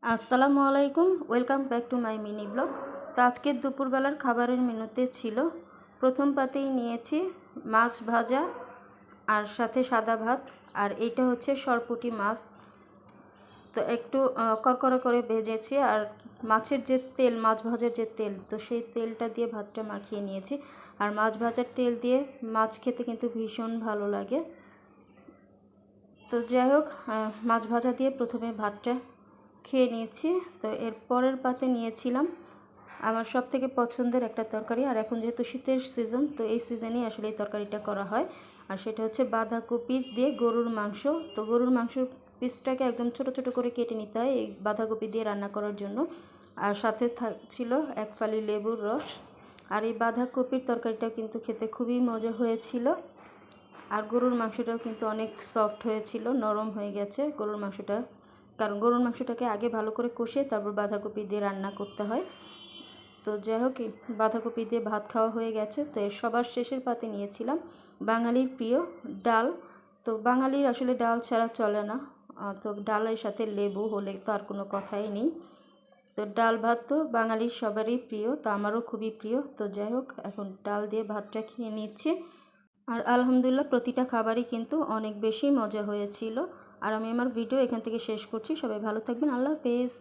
আসসালামু আলাইকুম, welcome back to my mini blog. তো আজকের দুপুরবেলার খাবারের মেনুতে ছিল, প্রথম পাতেই নিয়েছি মাছ ভাজা আর সাথে সাদা ভাত। আর এইটা হচ্ছে সরপুঁটি মাছ। তো একটু কড়কড়া করে ভেজেছি, আর মাছের যে তেল, মাছ ভাজার যে তেল, তো সেই তেলটা দিয়ে ভাতটা মাখিয়ে নিয়েছি। আর মাছ ভাজার তেল দিয়ে মাছ খেতে কিন্তু ভীষণ ভালো লাগে। তো যাই হোক, মাছ ভাজা দিয়ে প্রথমে ভাতটা খেয়ে নিয়েছি। তো এর পরের পাতে নিয়েছিলাম আমার সবথেকে পছন্দের একটা তরকারি। আর এখন যেহেতু শীতের সিজন, তো এই সিজনেই আসলে এই তরকারিটা করা হয়। আর সেটা হচ্ছে বাঁধাকপি দিয়ে গরুর মাংস। তো গরুর মাংসর পিসটাকে একদম ছোট ছোট করে কেটে নিতে হয় এই বাঁধাকপি দিয়ে রান্না করার জন্য। আর সাথে ছিল এক ফালি লেবুর রস। আর এই বাঁধাকপির তরকারিটা কিন্তু খেতে খুবই মজা হয়েছিল। আর গরুর মাংসটাও কিন্তু অনেক সফট হয়েছিল, নরম হয়ে গেছে গরুর মাংসটা, কারণ গরুর মাংসটাকে আগে ভালো করে কষিয়ে তারপর বাঁধাকপি দিয়ে রান্না করতে হয়। তো যাই হোক, বাঁধাকপি দিয়ে ভাত খাওয়া হয়ে গেছে। তো এর সবার শেষের পাতে নিয়েছিলাম বাঙালির প্রিয় ডাল। তো বাঙালির আসলে ডাল ছাড়া চলে না। তো ডালের সাথে লেবু হলে তো আর কোনো কথাই নেই। তো ডাল ভাত তো বাঙালির সবারই প্রিয়, তো আমারও খুবই প্রিয়। তো যাই হোক, এখন ডাল দিয়ে ভাতটা খেয়ে নিচ্ছি। আর আলহামদুলিল্লাহ, প্রতিটা খাবারই কিন্তু অনেক বেশি মজা হয়েছিল। আর আমি আমার ভিডিও এখান থেকে শেষ করছি। সবাই ভালো থাকবেন। আল্লাহ হাফেজ।